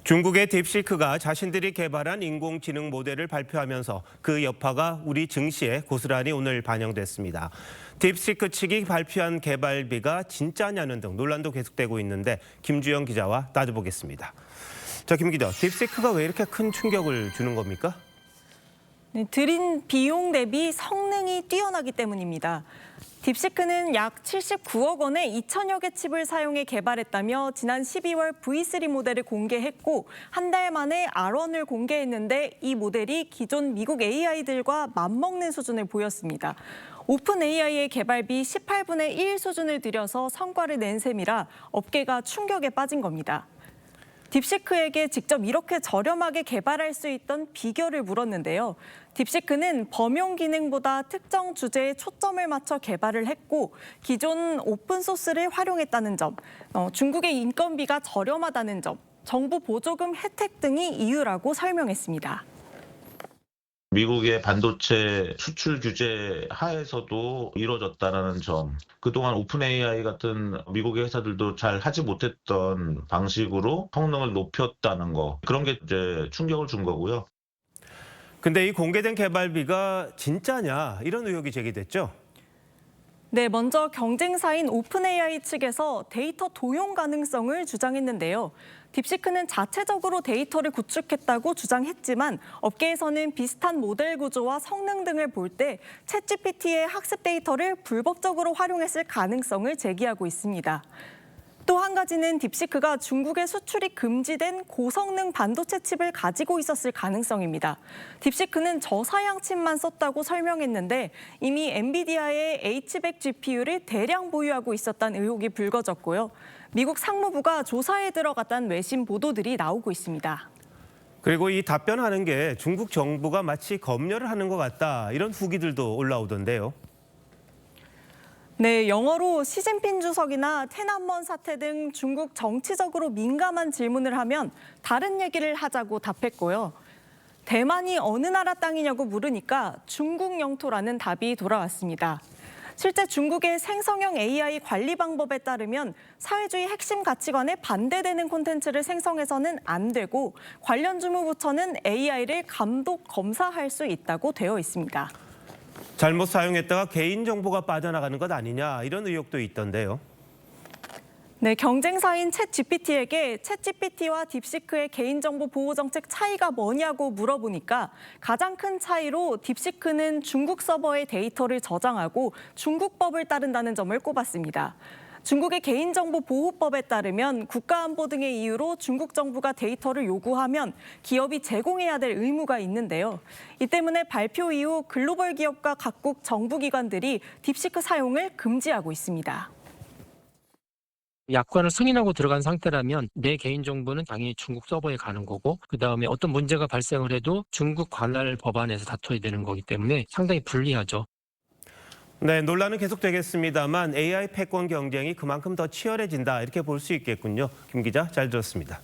중국의 딥시크가 자신들이 개발한 인공지능 모델을 발표하면서 그 여파가 우리 증시에 고스란히 오늘 반영됐습니다. 딥시크 측이 발표한 개발비가 진짜냐는 등 논란도 계속되고 있는데 김주영 기자와 따져보겠습니다. 자, 김 기자, 딥시크가 왜 이렇게 큰 충격을 주는 겁니까? 네, 들인 비용 대비 성능이 뛰어나기 때문입니다. 딥시크는 약 79억 원의 2천여 개 칩을 사용해 개발했다며 지난 12월 V3 모델을 공개했고 한 달 만에 R1을 공개했는데 이 모델이 기존 미국 AI들과 맞먹는 수준을 보였습니다. 오픈 AI의 개발비 18분의 1 수준을 들여서 성과를 낸 셈이라 업계가 충격에 빠진 겁니다. 딥시크에게 직접 이렇게 저렴하게 개발할 수 있던 비결을 물었는데요. 딥시크는 범용 기능보다 특정 주제에 초점을 맞춰 개발을 했고 기존 오픈소스를 활용했다는 점, 중국의 인건비가 저렴하다는 점, 정부 보조금 혜택 등이 이유라고 설명했습니다. 미국의 반도체 수출 규제 하에서도 이루어졌다는 점, 그동안 오픈 AI 같은 미국의 회사들도 잘 하지 못했던 방식으로 성능을 높였다는 거, 그런 게 이제 충격을 준 거고요. 근데 이 공개된 개발비가 진짜냐 이런 의혹이 제기됐죠? 네, 먼저 경쟁사인 오픈AI 측에서 데이터 도용 가능성을 주장했는데요. 딥시크는 자체적으로 데이터를 구축했다고 주장했지만 업계에서는 비슷한 모델 구조와 성능 등을 볼 때 챗GPT의 학습 데이터를 불법적으로 활용했을 가능성을 제기하고 있습니다. 또 한 가지는 딥시크가 중국에 수출이 금지된 고성능 반도체 칩을 가지고 있었을 가능성입니다. 딥시크는 저사양 칩만 썼다고 설명했는데 이미 엔비디아의 H100 GPU를 대량 보유하고 있었다는 의혹이 불거졌고요. 미국 상무부가 조사에 들어갔다는 외신 보도들이 나오고 있습니다. 그리고 이 답변하는 게 중국 정부가 마치 검열을 하는 것 같다 이런 후기들도 올라오던데요. 네, 영어로 시진핑 주석이나天安门 사태 등 중국 정치적으로 민감한 질문을 하면 다른 얘기를 하자고 답했고요. 대만이 어느 나라 땅이냐고 물으니까 중국 영토라는 답이 돌아왔습니다. 실제 중국의 생성형 AI 관리 방법에 따르면 사회주의 핵심 가치관에 반대되는 콘텐츠를 생성해서는 안 되고 관련 주무부처는 AI를 감독 검사할 수 있다고 되어 있습니다. 잘못 사용했다가 개인정보가 빠져나가는 것 아니냐 이런 의혹도 있던데요. 네, 경쟁사인 챗GPT에게 챗GPT와 딥시크의 개인정보 보호 정책 차이가 뭐냐고 물어보니까 가장 큰 차이로 딥시크는 중국 서버의 데이터를 저장하고 중국법을 따른다는 점을 꼽았습니다. 중국의 개인정보보호법에 따르면 국가안보 등의 이유로 중국 정부가 데이터를 요구하면 기업이 제공해야 될 의무가 있는데요. 이 때문에 발표 이후 글로벌 기업과 각국 정부기관들이 딥시크 사용을 금지하고 있습니다. 약관을 승인하고 들어간 상태라면 내 개인정보는 당연히 중국 서버에 가는 거고 그다음에 어떤 문제가 발생을 해도 중국 관할 법안에서 다퉈야 되는 거기 때문에 상당히 불리하죠. 네, 논란은 계속되겠습니다만 AI 패권 경쟁이 그만큼 더 치열해진다 이렇게 볼 수 있겠군요. 김 기자, 잘 들었습니다.